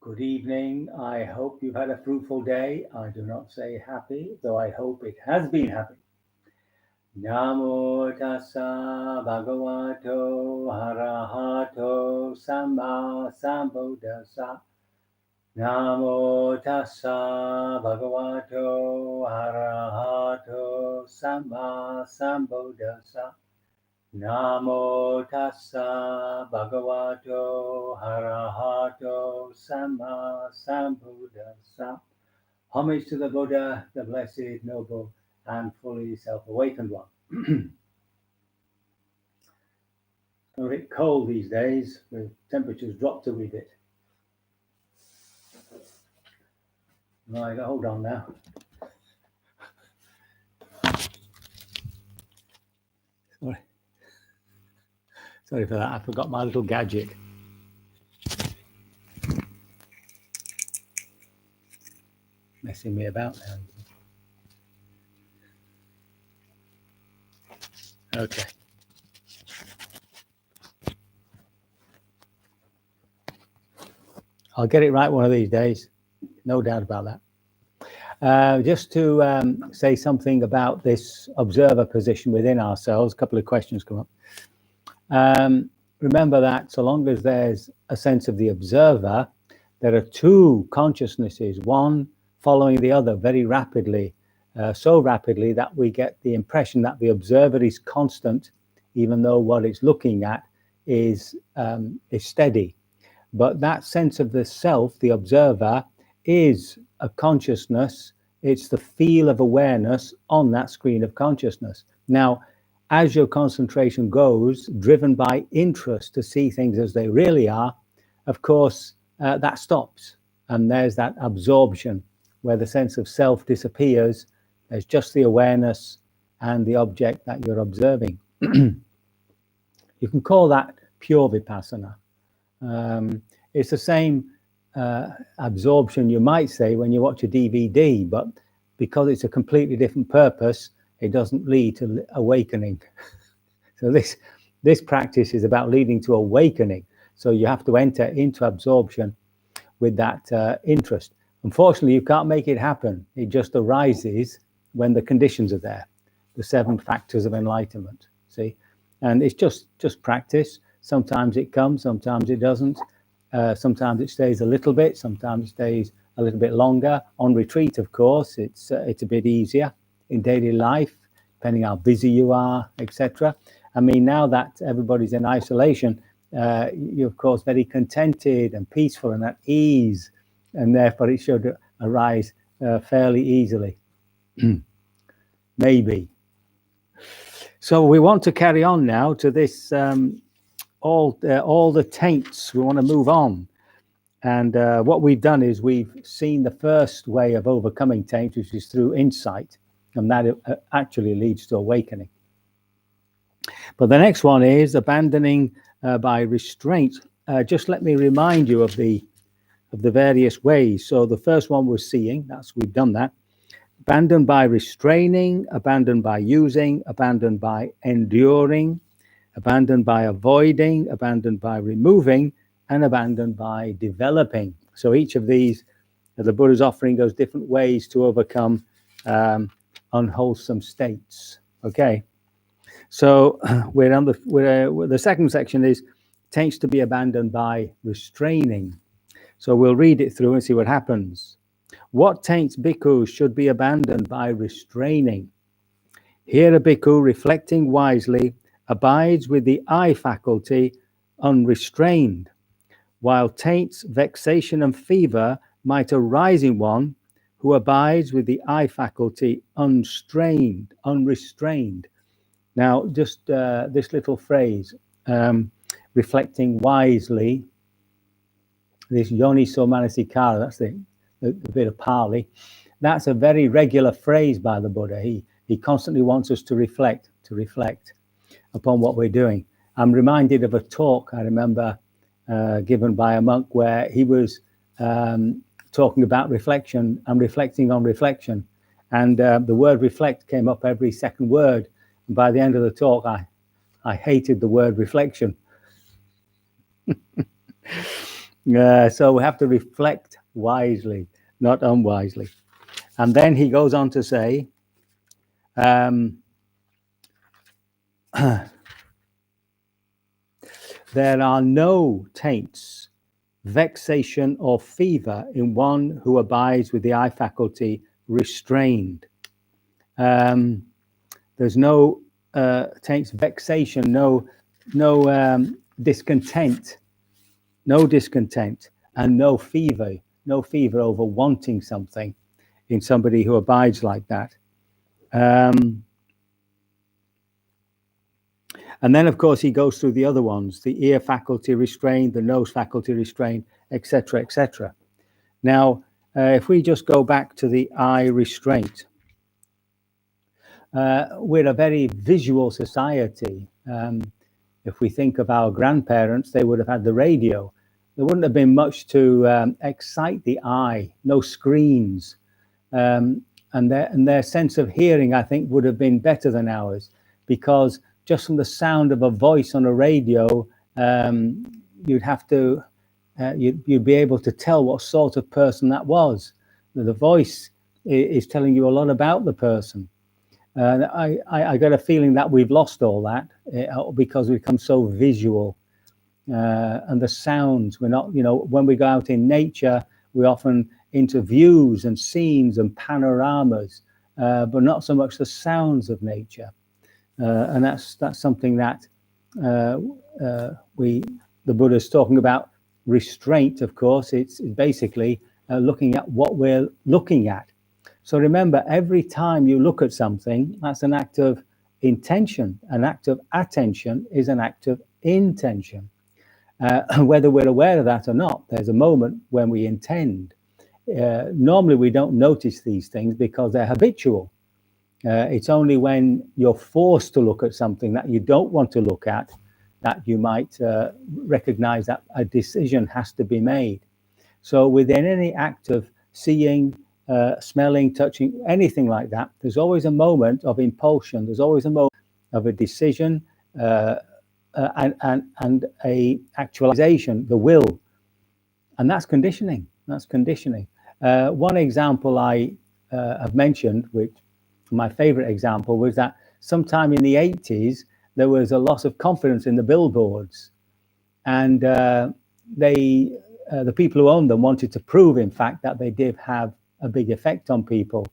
Good evening. I hope you've had a fruitful day. I do not say happy, though I hope it has been happy. Namo tassa bhagavato arahato samma sambuddhassa. Namo tassa bhagavato arahato samma sambuddhassa. Namo tassa bhagavato arahato samma sambuddhassa. Homage to the Buddha, the blessed, noble, and fully self-awakened one. It's a bit cold these days, with temperatures dropped a wee bit. Right, hold on now. Sorry for that, I forgot my little gadget. Messing me about now. Okay. I'll get it right one of these days, no doubt about that. Just to say something about this observer position within ourselves, a couple of questions come up. Remember that so long as there's a sense of the observer, there are two consciousnesses, one following the other very rapidly, so rapidly that we get the impression that the observer is constant, even though what it's looking at is steady. But that sense of the self, the observer, is a consciousness. It's the feel of awareness on that screen of consciousness. Now, as your concentration goes, driven by interest to see things as they really are, of course, that stops. And there's that absorption where the sense of self disappears. There's just the awareness and the object that you're observing. You can call that pure vipassana. It's the same absorption, you might say, when you watch a DVD, but because it's a completely different purpose, it doesn't lead to awakening. So this practice is about leading to awakening. So you have to enter into absorption with that interest. Unfortunately, you can't make it happen. It just arises when the conditions are there, the 7 factors of enlightenment. See, and it's just practice. Sometimes it comes, sometimes it doesn't. Sometimes it stays a little bit, sometimes it stays a little bit longer. On retreat, of course, it's a bit easier. In daily life, depending how busy you are, etc. I mean, now that everybody's in isolation, you're of course very contented and peaceful and at ease, and therefore it should arise fairly easily. Maybe. So we want to carry on now to this all the taints. We want to move on, and what we've done is we've seen the first way of overcoming taints, which is through insight, and that actually leads to awakening. But the next one is abandoning by restraint. Just let me remind you of the various ways. So the first one was seeing. We've done that. Abandoned by restraining, abandoned by using, abandoned by enduring, abandoned by avoiding, abandoned by removing, and abandoned by developing. So each of these, the Buddha's offering those different ways to overcome unwholesome states. Okay, so we're on the second section is taints to be abandoned by restraining. So we'll read it through and see what happens. What taints bhikkhus should be abandoned by restraining? Here a bhikkhu, reflecting wisely, abides with the eye faculty unrestrained, while taints, vexation, and fever might arise in one who abides with the eye faculty unrestrained. Now, just this little phrase, reflecting wisely, this yoniso manasikara, that's the bit of Pali. That's a very regular phrase by the Buddha. He constantly wants us to reflect upon what we're doing. I'm reminded of a talk I remember given by a monk where he was talking about reflection and reflecting on reflection. And the word reflect came up every second word. And by the end of the talk, I hated the word reflection. So we have to reflect wisely, not unwisely. And then he goes on to say, there are no taints, vexation, or fever in one who abides with the eye faculty restrained. There's no taints, vexation, no discontent, and no fever over wanting something in somebody who abides like that. And then, of course, he goes through the other ones: the ear faculty restrained, the nose faculty restrained, etc., etc. Now, if we just go back to the eye restraint, we're a very visual society. If we think of our grandparents, they would have had the radio. There wouldn't have been much to excite the eye, no screens. And their sense of hearing, I think, would have been better than ours, because just from the sound of a voice on a radio, you'd have to, you'd be able to tell what sort of person that was. The voice is telling you a lot about the person. I got a feeling that we've lost all that because we've become so visual. And the sounds, we're not, when we go out in nature, we often into views and scenes and panoramas, but not so much the sounds of nature. And that's something that the Buddha's talking about. Restraint, of course, it's basically looking at what we're looking at. So remember, every time you look at something, that's an act of intention. An act of attention is an act of intention. Whether we're aware of that or not, there's a moment when we intend. Normally, we don't notice these things because they're habitual. It's only when you're forced to look at something that you don't want to look at that you might recognize that a decision has to be made. So within any act of seeing, smelling, touching, anything like that, there's always a moment of impulsion. There's always a moment of a decision and a actualization, the will. And that's conditioning. That's conditioning. One example I have mentioned, which my favorite example, was that sometime in the 80s, there was a loss of confidence in the billboards. And the people who owned them wanted to prove, in fact, that they did have a big effect on people.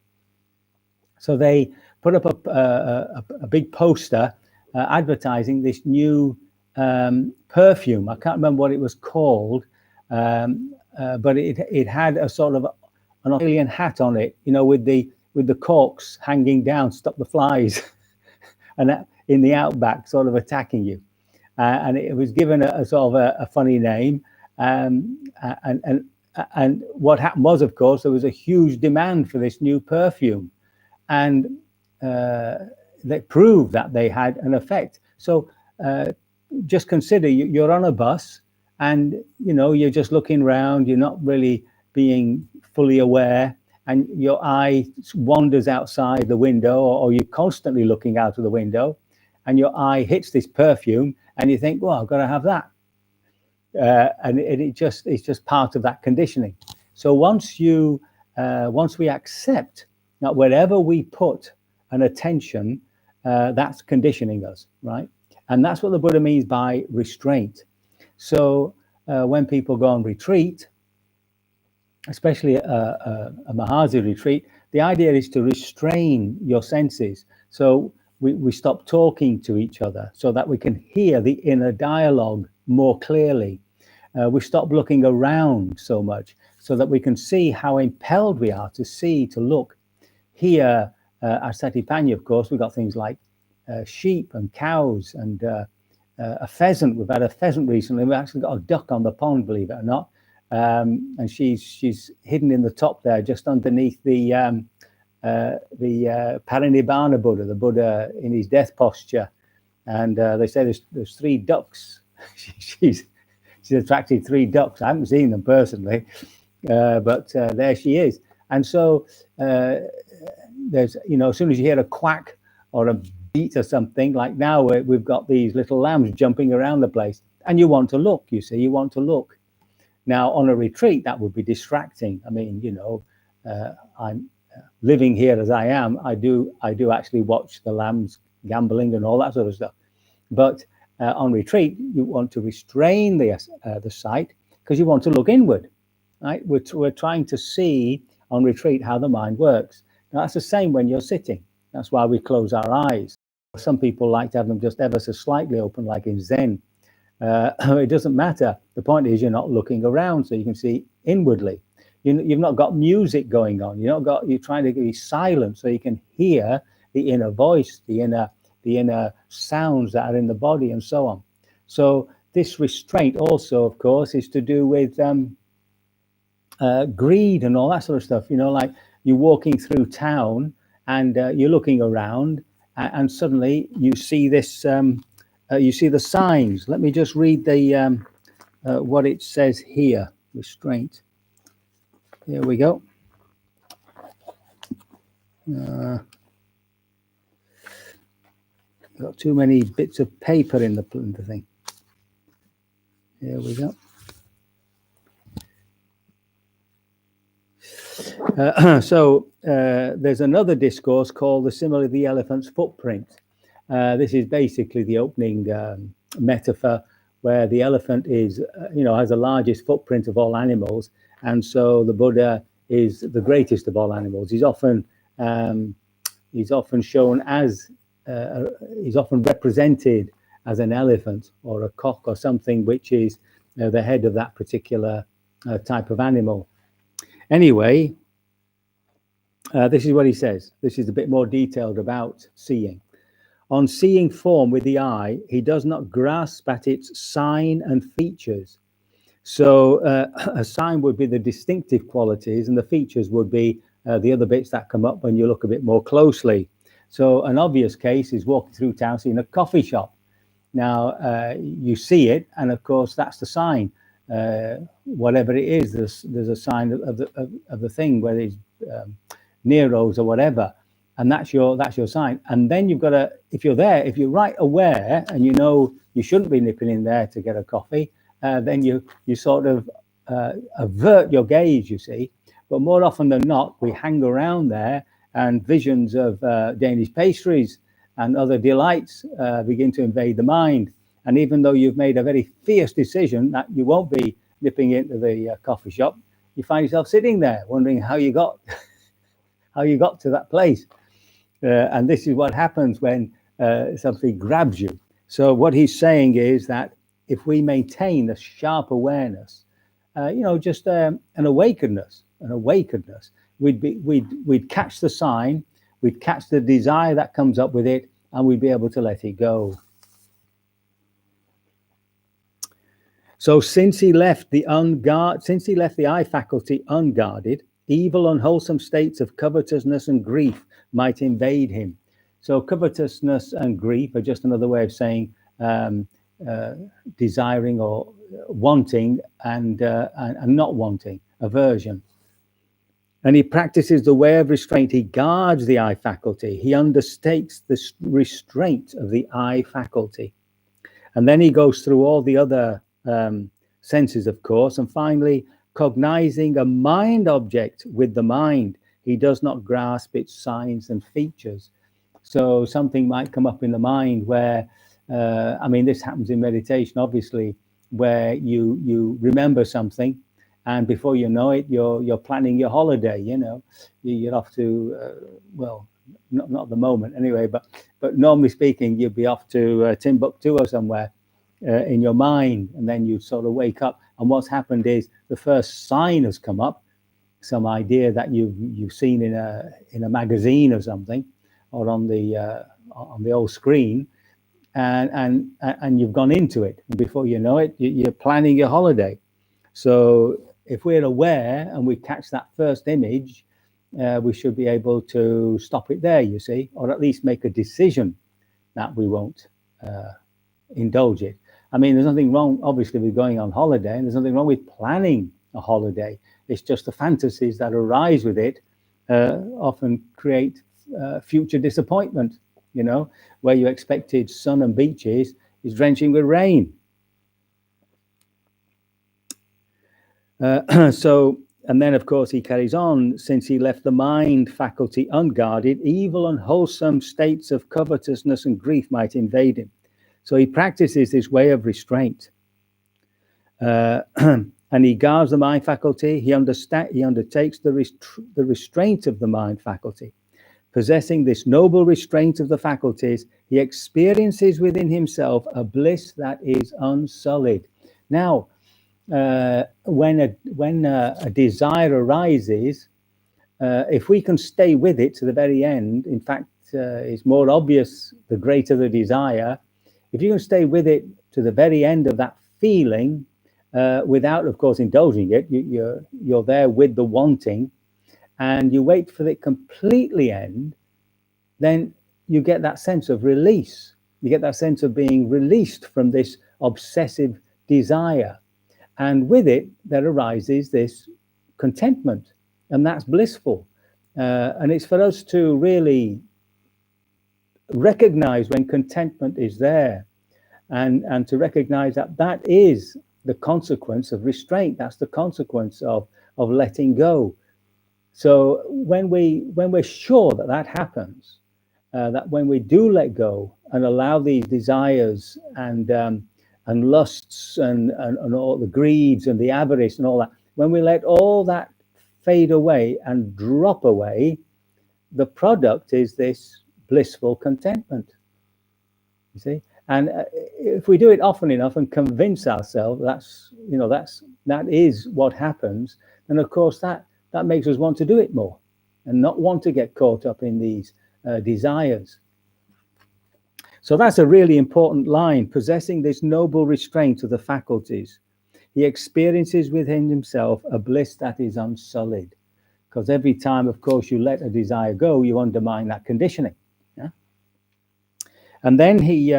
So they put up a big poster advertising this new perfume. I can't remember what it was called, but it had a sort of an Australian hat on it, with the corks hanging down, stop the flies, and that in the outback, sort of attacking you. And it was given a sort of a funny name. And what happened was, of course, there was a huge demand for this new perfume, and they proved that they had an effect. So just consider you're on a bus, and you're just looking around. You're not really being fully aware, and your eye wanders outside the window, or you're constantly looking out of the window, and your eye hits this perfume, and you think, well, I've got to have that. And it's just part of that conditioning. So once we accept that wherever we put an attention, that's conditioning us, right? And that's what the Buddha means by restraint. So when people go on retreat, especially a Mahasi retreat, the idea is to restrain your senses. So we stop talking to each other so that we can hear the inner dialogue more clearly. We stop looking around so much so that we can see how impelled we are to see, to look. Here at Satipanya, of course, we've got things like sheep and cows and a pheasant. We've had a pheasant recently. We've actually got a duck on the pond, believe it or not. And she's hidden in the top there, just underneath the Parinibbana Buddha, the Buddha in his death posture. And they say there's 3 ducks. She's attracted 3 ducks. I haven't seen them personally, but there she is. And so there's, as soon as you hear a quack or a beat or something, like now we've got these little lambs jumping around the place, and you want to look, you want to look. Now, on a retreat, that would be distracting. I mean, I'm living here as I am. I do actually watch the lambs gambling and all that sort of stuff. But on retreat, you want to restrain the sight because you want to look inward, right? We're trying to see on retreat how the mind works. Now, that's the same when you're sitting. That's why we close our eyes. Some people like to have them just ever so slightly open, like in Zen. It doesn't matter. The point is you're not looking around, so you can see inwardly. You've not got music going on. You're trying to be silent so you can hear the inner voice, the inner sounds that are in the body, and so on. So this restraint also, of course, is to do with greed and all that sort of stuff. Like you're walking through town and you're looking around, and suddenly you see this. You see the signs. Let me just read the what it says here. Restraint. Here we go. Got too many bits of paper in the thing. Here we go. So there's another discourse called the simile of the elephant's footprint. This is basically the opening metaphor where the elephant is, has the largest footprint of all animals, and so the Buddha is the greatest of all animals. He's often shown as he's often represented as an elephant or a cock or something, which is the head of that particular type of animal. Anyway, this is what he says. This is a bit more detailed about seeing. On seeing form with the eye, he does not grasp at its sign and features. So a sign would be the distinctive qualities, and the features would be the other bits that come up when you look a bit more closely. So an obvious case is walking through town, seeing a coffee shop. Now, you see it, and of course, that's the sign. Whatever it is, there's a sign of the thing, whether it's Nero's or whatever. And that's your sign. And then you've got to, if you're right aware and you shouldn't be nipping in there to get a coffee, then you sort of avert your gaze, you see. But more often than not, we hang around there and visions of Danish pastries and other delights begin to invade the mind. And even though you've made a very fierce decision that you won't be nipping into the coffee shop, you find yourself sitting there wondering how you got to that place. And this is what happens when something grabs you. So what he's saying is that if we maintain a sharp awareness, just an awakenedness, we'd catch the sign, we'd catch the desire that comes up with it, and we'd be able to let it go. So since he left the eye faculty unguarded, evil, unwholesome states of covetousness and grief might invade him. So covetousness and grief are just another way of saying desiring or wanting and not wanting, aversion. And he practices the way of restraint. He guards the eye faculty. He undertakes the restraint of the eye faculty. And then he goes through all the other senses, of course, and finally, cognizing a mind object with the mind, he does not grasp its signs and features. So something might come up in the mind where, this happens in meditation, obviously, where you remember something, and before you know it, you're planning your holiday. You're off to not at the moment anyway, but normally speaking, you'd be off to Timbuktu or somewhere in your mind, and then you sort of wake up, and what's happened is the first sign has come up, some idea that you've seen in a magazine or something, or on the old screen, and you've gone into it, and before you know it, you're planning your holiday. So if we're aware and we catch that first image, we should be able to stop it there, you see, or at least make a decision that we won't indulge it. There's nothing wrong, obviously, with going on holiday, and there's nothing wrong with planning a holiday. It's just the fantasies that arise with it often create future disappointment, where you expected sun and beaches is drenching with rain. And then, of course, he carries on, since he left the mind faculty unguarded, evil and wholesome states of covetousness and grief might invade him. So he practices this way of restraint. And he guards the mind faculty. He undertakes the restraint of the mind faculty. Possessing this noble restraint of the faculties, he experiences within himself a bliss that is unsullied. Now, when a desire arises, if we can stay with it to the very end, in fact, it's more obvious the greater the desire. If you can stay with it to the very end of that feeling, without, of course, indulging it, you're there with the wanting, and you wait for it completely end, then you get that sense of release. You get that sense of being released from this obsessive desire. And with it, there arises this contentment, and that's blissful. And it's for us to really recognize when contentment is there, and to recognize that that is the consequence of restraint. That's the consequence of letting go. So when we're sure that that happens, that when we do let go and allow these desires and lusts and all the greeds and the avarice and all that, when we let all that fade away and drop away, the product is this blissful contentment. You see, and if we do it often enough and convince ourselves that is what happens, then of course that makes us want to do it more and not want to get caught up in these desires. So that's a really important line. Possessing this noble restraint of the faculties, he experiences within himself a bliss that is unsullied. Because every time, of course, you let a desire go, you undermine that conditioning. Yeah? And then he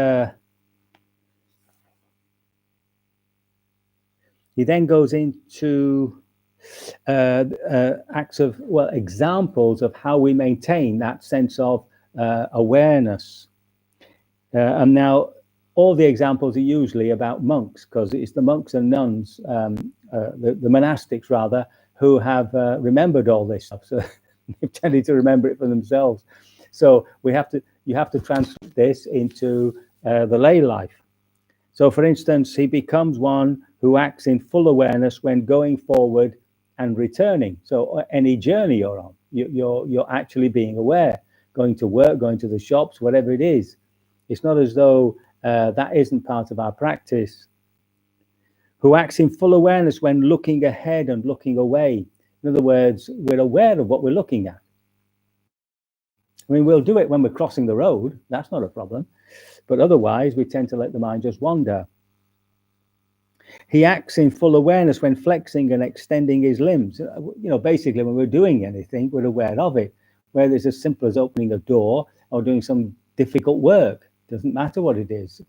then goes into examples of how we maintain that sense of awareness. And now all the examples are usually about monks, because it's the monks and nuns, the monastics rather, who have remembered all this stuff. So they've tended to remember it for themselves. So you have to translate this into the lay life. So for instance, he becomes one who acts in full awareness when going forward and returning. So any journey you're on, you're actually being aware, going to work, going to the shops, whatever it is. It's not as though that isn't part of our practice. Who acts in full awareness when looking ahead and looking away. In other words, we're aware of what we're looking at. I mean, we'll do it when we're crossing the road. That's not a problem. But otherwise, we tend to let the mind just wander. He acts in full awareness when flexing and extending his limbs. Basically, when we're doing anything, we're aware of it. Whether it's as simple as opening a door or doing some difficult work, doesn't matter what it is.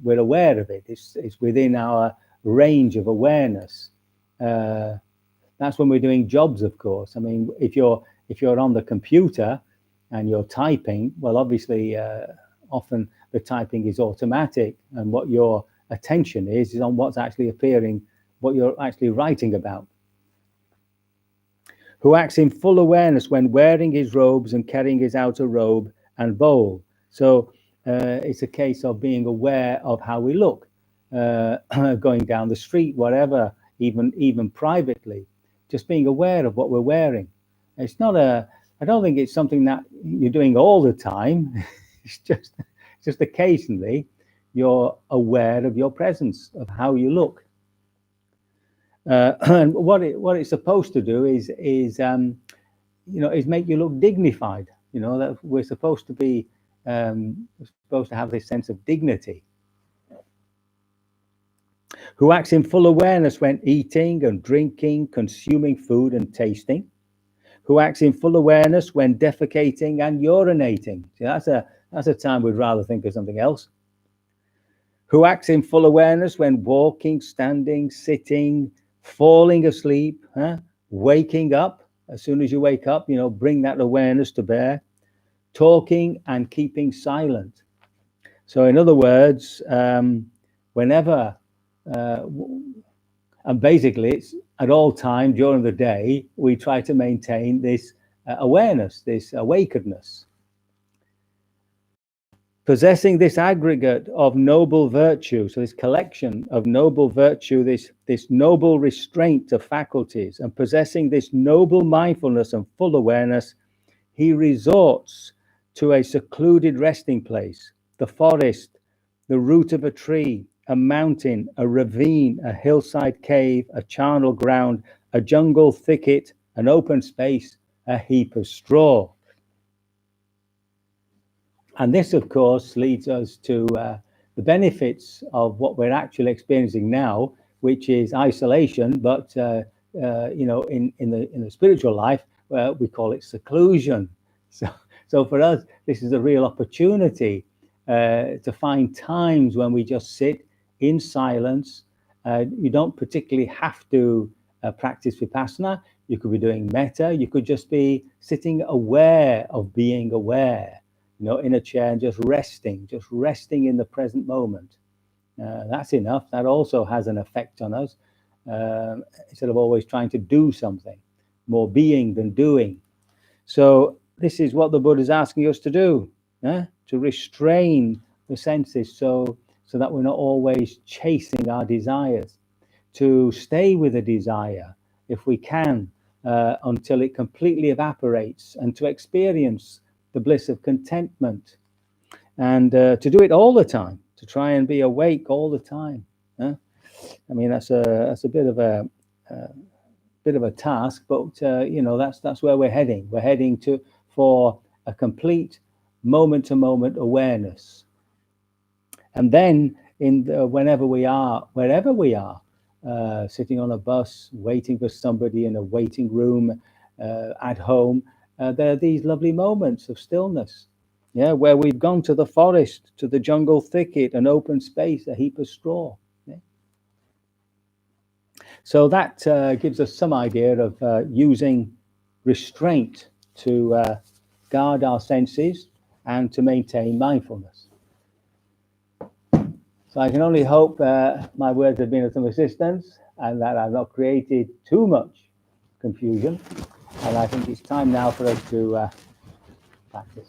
We're aware of it. It's within our range of awareness. That's when we're doing jobs, of course. I mean, if you're on the computer and you're typing, well, obviously, often the typing is automatic, and what your attention is on what's actually appearing, what you're actually writing about. Who acts in full awareness when wearing his robes and carrying his outer robe and bowl. So it's a case of being aware of how we look, going down the street, whatever, even privately, just being aware of what we're wearing. It's not I don't think it's something that you're doing all the time. It's just occasionally you're aware of your presence, of how you look. And what it's supposed to do is make you look dignified. That we're supposed to be supposed to have this sense of dignity. Who acts in full awareness when eating and drinking, consuming food and tasting. Who acts in full awareness when defecating and urinating. See, that's a time we'd rather think of something else. Who acts in full awareness when walking, standing, sitting, falling asleep, waking up. As soon as you wake up, bring that awareness to bear. Talking and keeping silent. So in other words, whenever, and basically at all times during the day, we try to maintain this awareness, this awakenedness. Possessing this aggregate of noble virtue, so this collection of noble virtue, this noble restraint of faculties, and possessing this noble mindfulness and full awareness, he resorts to a secluded resting place, the forest, the root of a tree, a mountain, a ravine, a hillside cave, a charnel ground, a jungle thicket, an open space, a heap of straw. And this, of course, leads us to the benefits of what we're actually experiencing now, which is isolation. But you know, in the spiritual life, we call it seclusion. So for us, this is a real opportunity to find times when we just sit in silence. You don't particularly have to practice vipassana. You could be doing metta. You could just be sitting aware of being aware, you know, in a chair and just resting in the present moment. That's enough. That also has an effect on us. Instead of always trying to do something, more being than doing. So this is what the Buddha is asking us to do, to restrain the senses so that we're not always chasing our desires, to stay with a desire if we can until it completely evaporates, and to experience the bliss of contentment, and to do it all the time, to try and be awake all the time. I mean, that's a bit of a task, but you know, that's where we're heading. We're heading for a complete moment-to-moment awareness, and then whenever we are, wherever we are, sitting on a bus, waiting for somebody in a waiting room, at home, there are these lovely moments of stillness, where we've gone to the forest, to the jungle thicket, an open space, a heap of straw. So that gives us some idea of using restraint to guard our senses and to maintain mindfulness. So I can only hope my words have been of some assistance and that I've not created too much confusion. And I think it's time now for us to practice.